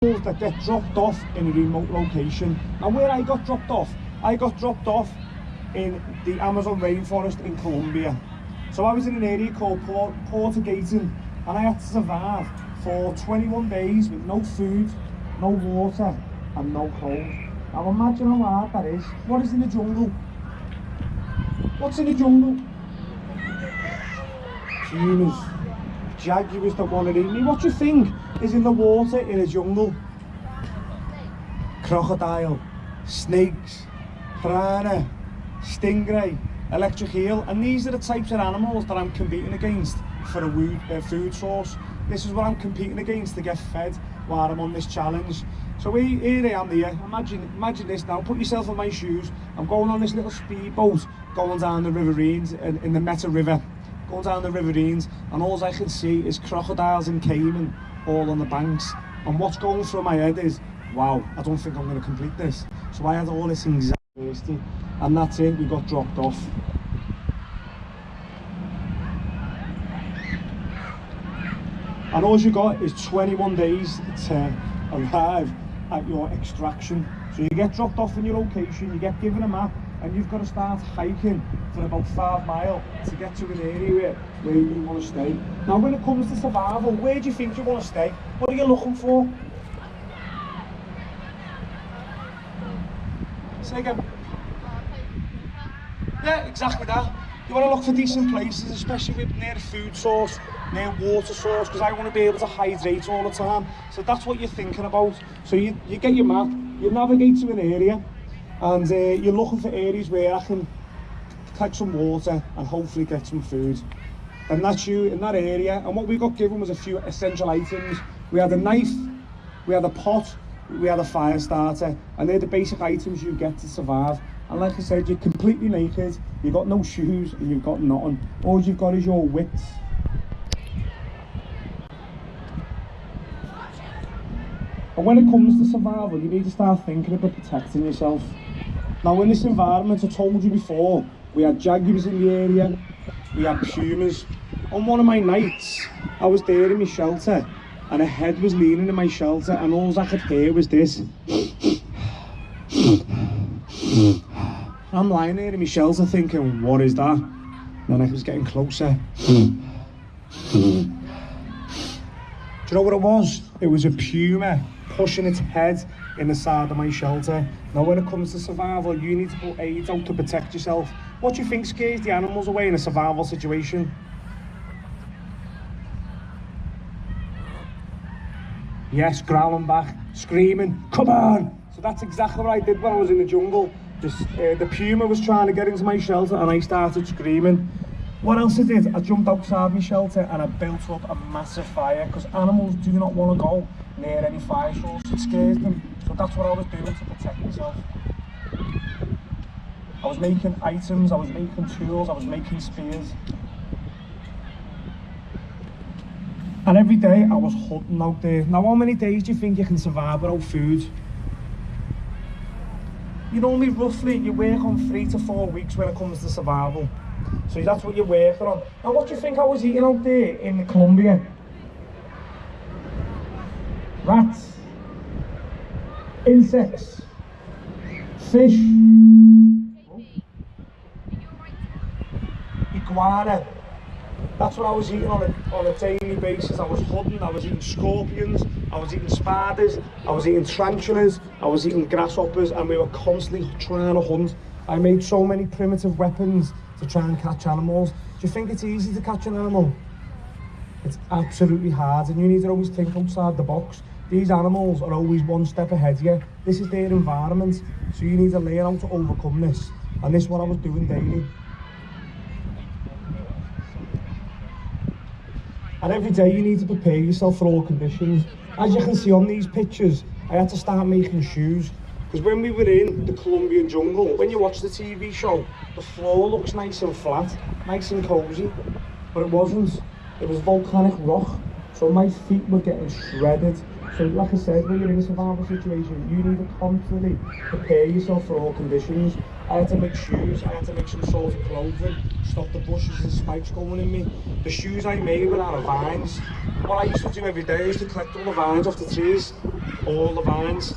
that get dropped off in a remote location. And where I got dropped off in the Amazon rainforest in Colombia. So I was in an area called Portuguesin, and I had to survive for 21 days with no food, no water and no cold. Now imagine how hard that is. What is in the jungle? What's in the jungle? Pumas, jaguars that want to eat me. What do you think is in the water in a jungle? Crocodile, snakes, piranha, stingray, electric eel, and these are the types of animals that I'm competing against for a food source. This is what I'm competing against to get fed while I'm on this challenge. So here I am here. Imagine this now. Put yourself in my shoes. I'm going on this little speedboat going down the riverines in the Meta River. Going down the riverines, and all I can see is crocodiles and caiman all on the banks. And what's going through my head is, wow, I don't think I'm going to complete this. So I had all this anxiety, and that's it. We got dropped off. And all you got is 21 days to arrive at your extraction. So you get dropped off in your location, you get given a map, and you've got to start hiking for about 5 miles to get to an area where you want to stay. Now when it comes to survival, where do you think you want to stay? What are you looking for? Say again. Yeah, exactly that. You want to look for decent places, especially near a food source, near water source, because I want to be able to hydrate all the time. So that's what you're thinking about. So you get your map, you navigate to an area, and you're looking for areas where I can catch some water and hopefully get some food. And that's you in that area. And what we got given was a few essential items. We had a knife, we had a pot, we had a fire starter, and they're the basic items you get to survive. And like I said, you're completely naked, you've got no shoes, and you've got nothing. All you've got is your wits. And when it comes to survival, you need to start thinking about protecting yourself. Now in this environment, I told you before, we had jaguars in the area, we had pumas. On one of my nights, I was there in my shelter, and a head was leaning in my shelter, and all I could hear was this. I'm lying there in my shelter thinking, what is that? And then I was getting closer. Do you know what it was? It was a puma pushing its head in the side of my shelter. Now when it comes to survival, you need to put aids out to protect yourself. What do you think scares the animals away in a survival situation? Yes, growling back, screaming, come on! So that's exactly what I did when I was in the jungle. The puma was trying to get into my shelter and I started screaming. What else I did? I jumped outside my shelter and I built up a massive fire, because animals do not want to go near any fire source. It scares them. So that's what I was doing to protect myself. I was making items, I was making tools, I was making spears. And every day I was hunting out there. Now how many days do you think you can survive without food? You normally roughly, you work on 3 to 4 weeks when it comes to survival. So that's what you're working on. Now what do you think I was eating out there in Colombia? Rats, insects, fish, iguana. That's what I was eating on a daily basis. I was hunting, I was eating scorpions, I was eating spiders, I was eating tarantulas, I was eating grasshoppers, and we were constantly trying to hunt. I made so many primitive weapons to try and catch animals. Do you think it's easy to catch an animal? It's absolutely hard, and you need to always think outside the box. These animals are always one step ahead of you. This is their environment, so you need to learn how to overcome this. And this is what I was doing daily. And every day you need to prepare yourself for all conditions. As you can see on these pictures, I had to start making shoes. Because when we were in the Colombian jungle, when you watch the TV show, the floor looks nice and flat, nice and cozy, but it wasn't. It was volcanic rock, so my feet were getting shredded. So like I said, when you're in a survival situation, you need to constantly prepare yourself for all conditions. I had to make shoes, I had to make some sort of clothing, stop the bushes and spikes going in me. The shoes I made were out of vines. What I used to do every day is to collect all the vines off the trees, all the vines,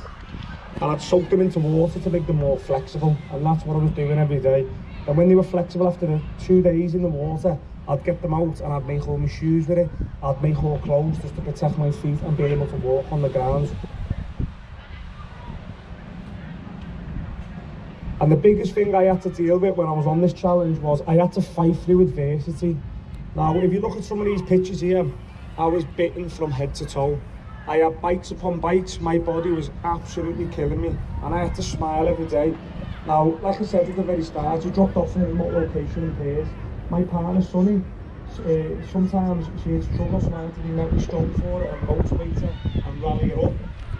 and I'd soak them into water to make them more flexible, and that's what I was doing every day. And when they were flexible after the 2 days in the water, I'd get them out and I'd make all my shoes with it. I'd make all clothes just to protect my feet and be able to walk on the ground. And the biggest thing I had to deal with when I was on this challenge was I had to fight through adversity. Now, if you look at some of these pictures here, I was bitten from head to toe. I had bites upon bites, my body was absolutely killing me, and I had to smile every day. Now, like I said at the very start, we dropped off in a remote location in Perth. My partner, Sonny, sometimes she'd struggle, so I had to be mentally strong for her and motivate her and rally her up.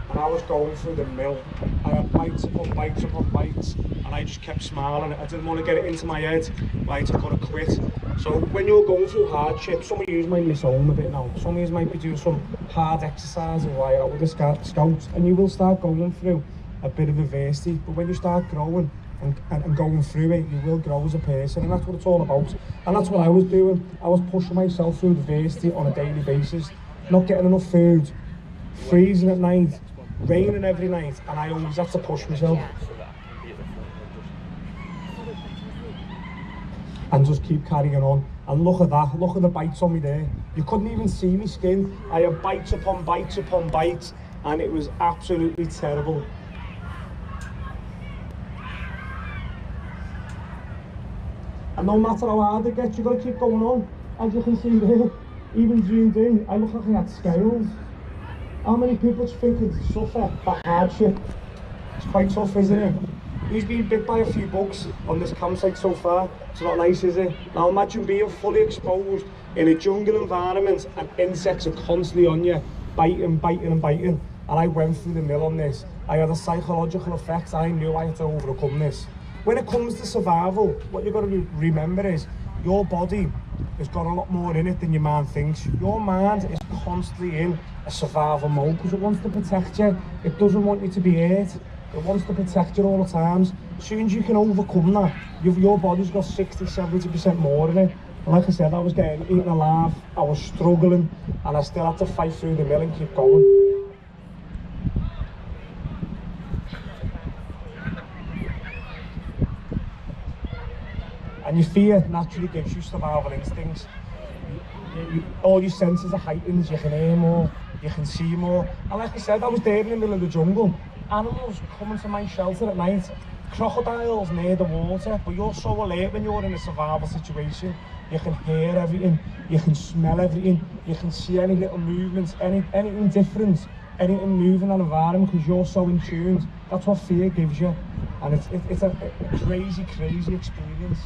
And I was going through the mill. I had bites upon bites upon bites, and I just kept smiling. I didn't want to get it into my head, right, I've got to quit. So when you're going through hardship, some of you might miss home a bit now. Some of you might be doing some hard exercises while you're out with the Scouts, and you will start going through a bit of adversity. But when you start growing and going through it, you will grow as a person, and that's what it's all about. And that's what I was doing. I was pushing myself through adversity on a daily basis, not getting enough food, freezing at night, raining every night, and I always had to push myself and just keep carrying on. And look at that, look at the bites on me there. You couldn't even see me skin. I had bites upon bites upon bites, and it was absolutely terrible. And no matter how hard it gets, you've got to keep going on. As you can see there, even zoomed in, I look like I had scales. How many people do you think could suffer that hardship? It's quite tough, isn't it? Who's been bit by a few bugs on this campsite so far? It's not nice, is it? Now imagine being fully exposed in a jungle environment and insects are constantly on you, biting, biting and biting. And I went through the mill on this. I had a psychological effect. I knew I had to overcome this. When it comes to survival, what you've got to remember is your body has got a lot more in it than your mind thinks. Your mind is constantly in a survival mode because it wants to protect you. It doesn't want you to be hurt. It wants to protect you all the times. As soon as you can overcome that, your body's got 60–70% more in it. And like I said, I was getting eaten alive, I was struggling, and I still had to fight through the mill and keep going. And your fear naturally gives you survival instincts. All your senses are heightened, you can hear more, you can see more. And like I said, I was there in the middle of the jungle. Animals coming to my shelter at night, crocodiles near the water, but you're so alert when you're in a survival situation. You can hear everything, you can smell everything, you can see any little movements, anything different, anything moving in the environment because you're so in tune. That's what fear gives you. And it's a crazy, crazy experience.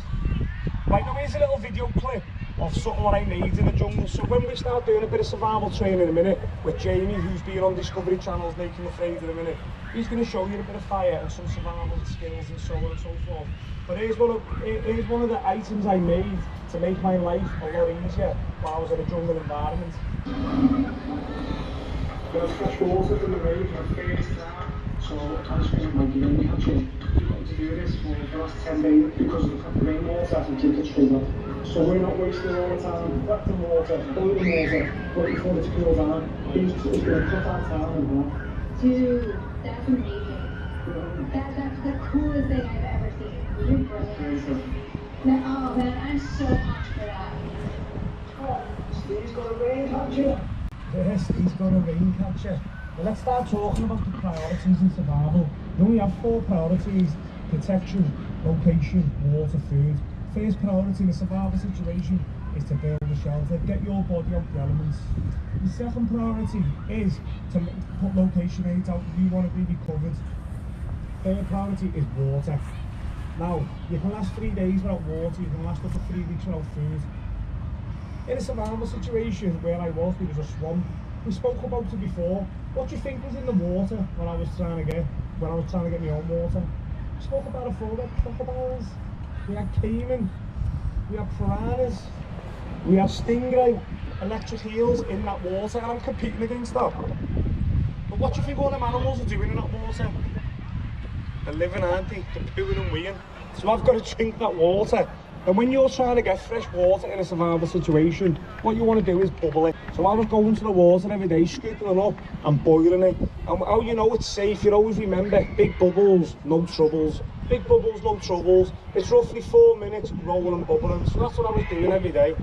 Right, now here's a little video clip of something what I made in the jungle. So when we start doing a bit of survival training in a minute with Jamie, who's been on Discovery Channel's Making Afraid in a minute, he's going to show you a bit of fire and some survival skills and so on and so forth. But here's one of the items I made to make my life a lot easier while I was in a jungle environment. There's fresh water from the road for the first time. So I was using my gear catching to do this for the last 10 days because of the rainwater and keep it straight up. So we're not wasting all the time collecting water, boiling water, waiting for it to cool down. It's going to cut our time in half. Dude, that's amazing. That's the coolest thing I've ever seen. You're brilliant. Oh man, I'm so pumped for that. Oh, Steve's got a rain catcher. Yes, he's got a rain catcher. Well, let's start talking about the priorities in survival. We only have 4 priorities: protection, location, water, food. First priority in a survival situation is to build a shelter, get your body out the elements. The second priority is to put location aids out if you want to be covered. Third priority is water. Now, you can last 3 days without water, you can last up to 3 weeks without food. In a survival situation where I was, there was a swamp. We spoke about it before. What do you think was in the water when I was trying to get my own water? We spoke about it before. We had crocodiles, we had caiman, we had piranhas, we had stingray, electric eels in that water, and I'm competing against that. But what do you think all them animals are doing in that water? They're living, aren't they? They're pooing and weeing. So I've got to drink that water. And when you're trying to get fresh water in a survival situation, what you want to do is bubble it. So I was going to the water every day, scooping it up and boiling it. And how you know it's safe, you always remember, big bubbles, no troubles. Big bubbles, no troubles. It's roughly 4 minutes rolling and bubbling. So that's what I was doing every day.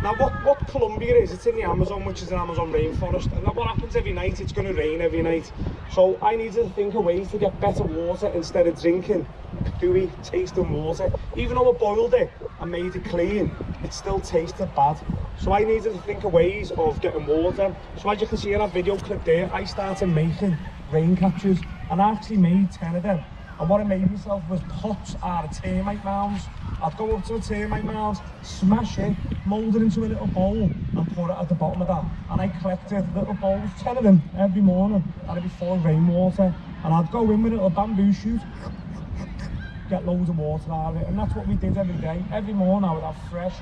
Now what Colombia is, it's in the Amazon, which is an Amazon rainforest, and what happens every night, it's going to rain every night. So I needed to think of ways to get better water instead of drinking gooey tasting water. Even though I boiled it and made it clean, it still tasted bad. So I needed to think of ways of getting water. So as you can see in that video clip there, I started making rain catchers, and I actually made 10 of them. And what I made myself was pots out of termite mounds. I'd go up to a termite mound, smash it, mould it into a little bowl and pour it at the bottom of that. And I collected little bowls, 10 of them every morning, and it'd be full of rainwater. And I'd go in with a little bamboo shoot, get loads of water out of it. And that's what we did every day. Every morning I would have fresh,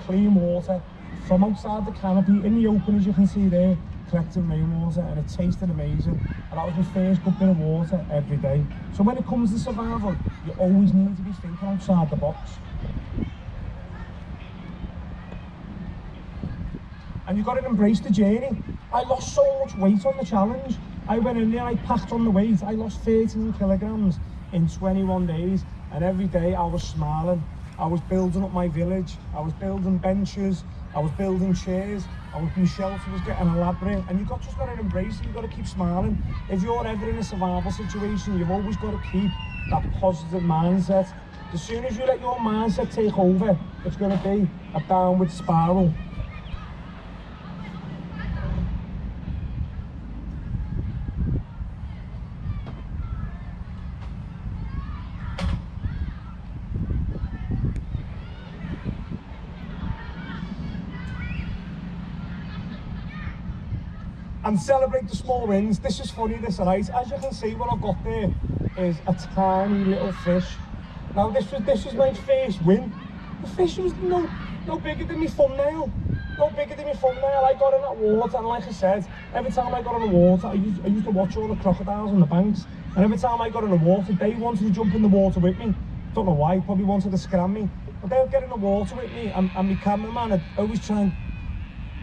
clean water from outside the canopy, in the open as you can see there, collecting rainwater, and it tasted amazing. And that was my first good bit of water every day. So when it comes to survival, you always need to be thinking outside the box. And you've got to embrace the journey. I lost so much weight on the challenge. I went in there, I packed on the weight, I lost 13 kilograms in 21 days, and every day I was smiling. I was building up my village, I was building benches, I was building chairs, my shelter was getting elaborate, and just got to embrace it, you've got to keep smiling. If you're ever in a survival situation, you've always got to keep that positive mindset. As soon as you let your mindset take over, it's going to be a downward spiral. And celebrate the small wins. This is funny, this, right? As you can see, what I've got there is a tiny little fish. Now this was my first win. The fish was no bigger than my thumbnail. No bigger than my thumbnail. I got in that water, and like I said, every time I got in the water, I used to watch all the crocodiles on the banks, and every time I got in the water, they wanted to jump in the water with me. Don't know why, probably wanted to scram me. But they would get in the water with me, and my cameraman would always try and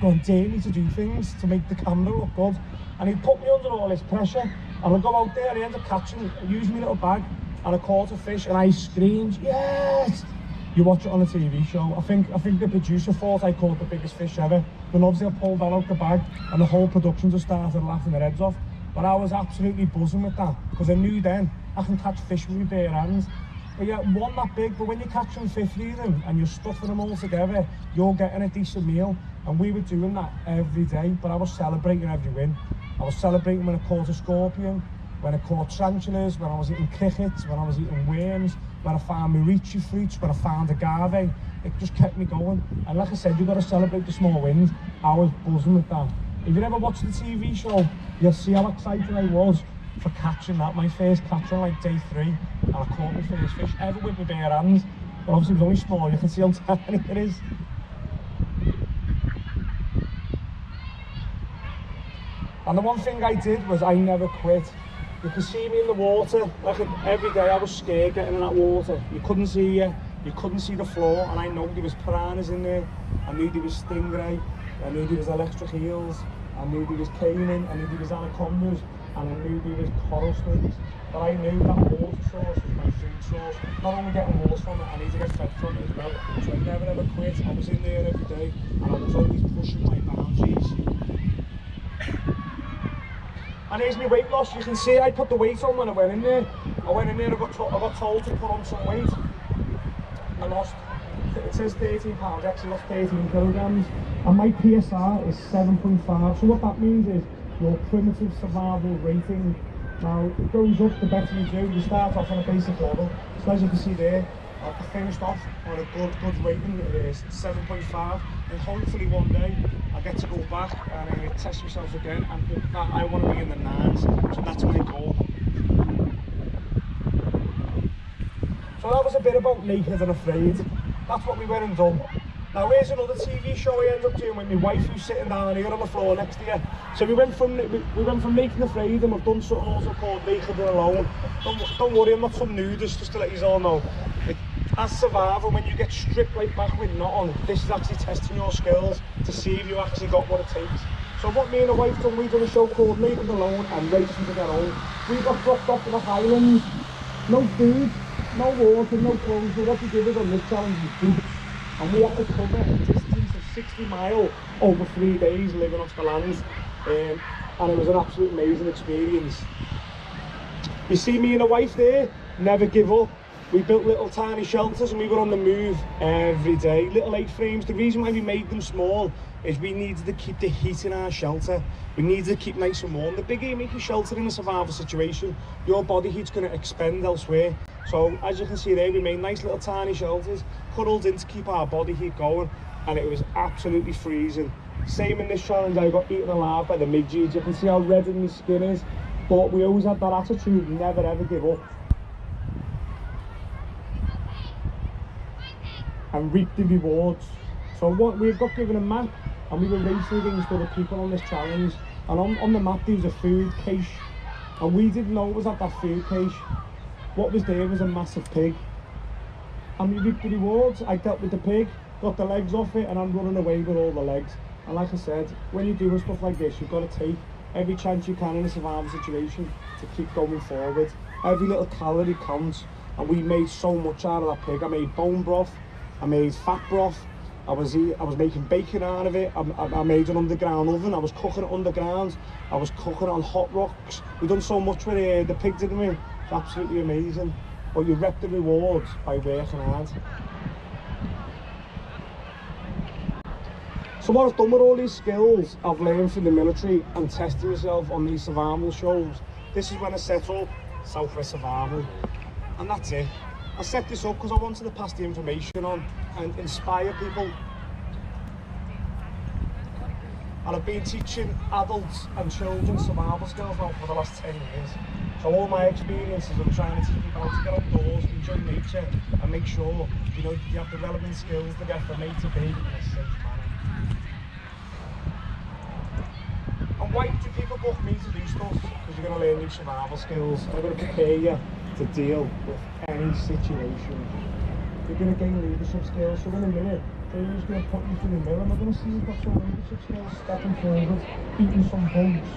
go and dare me to do things to make the camera look good. And he'd put me under all this pressure, and I'd go out there and I ended up catching, using my little bag, and I caught a fish, and I screamed, yes! You watch it on a TV show. I think the producer thought I caught the biggest fish ever. Then obviously I pulled that out the bag, and the whole production just started laughing their heads off. But I was absolutely buzzing with that, because I knew then I can catch fish with my bare hands. But yeah, one that big, but when you're catching 50 of them and you're stuffing them all together, you're getting a decent meal. And we were doing that every day, but I was celebrating every win. I was celebrating when I caught a scorpion, when I caught tarantulas, when I was eating crickets, when I was eating worms, when I found morichi fruits, when I found agave. It just kept me going. And like I said, you've got to celebrate the small wins. I was buzzing with that. If you ever watch the TV show, you'll see how excited I was for catching that. My first catch on like day 3, and I caught my first fish ever with my bare hands. But obviously it was only small, you can see how tiny it is. And the one thing I did was I never quit. You can see me in the water, like every day I was scared getting in that water. You couldn't see you couldn't see the floor, and I know there was piranhas in there. I knew there was stingray, I knew there was electric eels, I knew there was caiman, I knew there was anacondas, and I knew there was coral snakes. But I knew that water source was my food source. Not only getting water from it, I need to get fed from it as well. So I never ever quit. I was in there every day, and I was always pushing my boundaries. And here's my weight loss. You can see I put the weight on when I went in there. I went in there, I got told to put on some weight. I lost, it says 13 pounds, actually lost 13 kilograms. And my PSR is 7.5. So what that means is your primitive survival rating. Now it goes up the better you do. You start off on a basic level. So as you can see there, I finished off on a good rating. It is 7.5. And hopefully one day I get to go back and test myself again, and with that I want to be in the 9s, so that's my goal. So that was a bit about Naked and Afraid. That's what we went and done. Now here's another TV show I ended up doing with my wife, who's sitting down here on the floor next to you. So we went from naked and afraid, and we've done something also called naked and alone. Don't worry, I'm not some nudist, just to let you all know. As survival, when you get stripped right back with nothing, this is actually testing your skills to see if you actually got what it takes. So what me and the wife done, we done a show called Naked Alone and Racing to Get Home. We got dropped off to the Highlands, no food, no water, no clothes. So what we did on this challenge was boots, and we had to cover a distance of 60 miles over 3 days living off the land. And it was an absolute amazing experience. You see me and the wife there, never give up. We built little tiny shelters and we were on the move every day. Little 8-frames. The reason why we made them small is we needed to keep the heat in our shelter. We needed to keep nice and warm. The bigger you make your shelter in a survival situation, your body heat's going to expend elsewhere. So as you can see there, we made nice little tiny shelters, cuddled in to keep our body heat going, and it was absolutely freezing. Same in this challenge, I got eaten alive by the midges. You can see how red my skin is, but we always had that attitude, never ever give up. And reap the rewards. So what we got given a map, and we were racing against other people on this challenge, and on the map there was a food cache, and we didn't know it was at that food cache. What was there was a massive pig, and we reaped the rewards. I dealt with the pig, got the legs off it, and I'm running away with all the legs. And like I said, when you're doing stuff like this, you've got to take every chance you can in a survival situation to keep going forward. Every little calorie counts, and we made so much out of that pig. I made bone broth, I made fat broth, I was making bacon out of it. I made an underground oven, I was cooking it underground, I was cooking it on hot rocks. We've done so much with the pig, didn't we? It's absolutely amazing. But you reap the rewards by working hard. So what I've done with all these skills I've learned from the military and testing myself on these survival shows, this is when I set up Southwest Survival, and that's it. I set this up because I wanted to pass the information on and inspire people. And I've been teaching adults and children survival skills now for the last 10 years. So all my experiences, I'm trying to teach people how to get outdoors, enjoy nature, and make sure you have the relevant skills to get from A to B in a safe manner. And why do people book me to do stuff? Because you're going to learn new survival skills. I'm going to prepare you to deal with any situation. You're going to gain leadership skills. So in a minute, they're just going to put you through the mirror and they're going to see you've got some leadership skills, stepping forward, beating some bugs.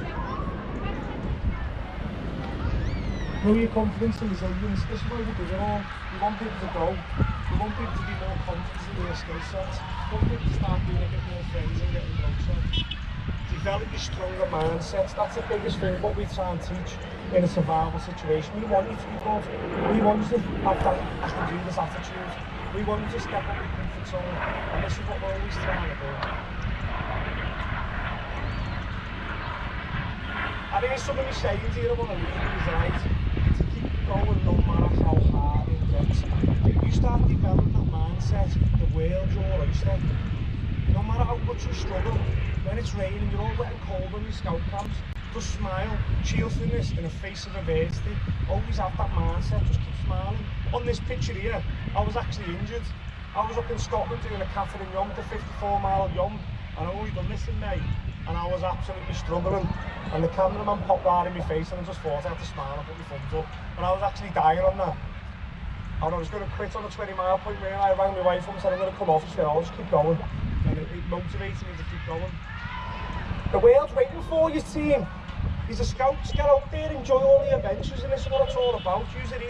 Know your confidence and resilience. This is why we do it all. We want people to grow. We want people to be more confident in their skill sets. We want people to start being a bit more friends and getting closer. Develop your stronger mindsets. That's the biggest thing, what we try and teach in a survival situation. We want you to be good. We want you to have that I can do this attitude. We want you to step up your comfort zone, and this is what we're always trying to do. And here's some of the sayings here I want to leave you, right? To keep going no matter how hard it gets. You start developing that mindset, the world's your oyster. No matter how much you struggle, when it's raining, you're all wet and cold on your scout camps, just smile, cheerfulness in the face of adversity. Always have that mindset, just keep smiling. On this picture here, I was actually injured. I was up in Scotland doing a Catherine Yomp, the 54-mile Yomp, and I only done this in May, and I was absolutely struggling. And the cameraman popped right in my face, and I just thought I had to smile and put my thumbs up. And I was actually dying on that. And I was going to quit on the 20-mile point where I rang my wife up and said I'm going to come off. She said, I'll just keep going. And it motivated me to keep going. The world's waiting for you, team. These are scouts. Get out there, enjoy all the adventures, and this is what it's all about. Use it here.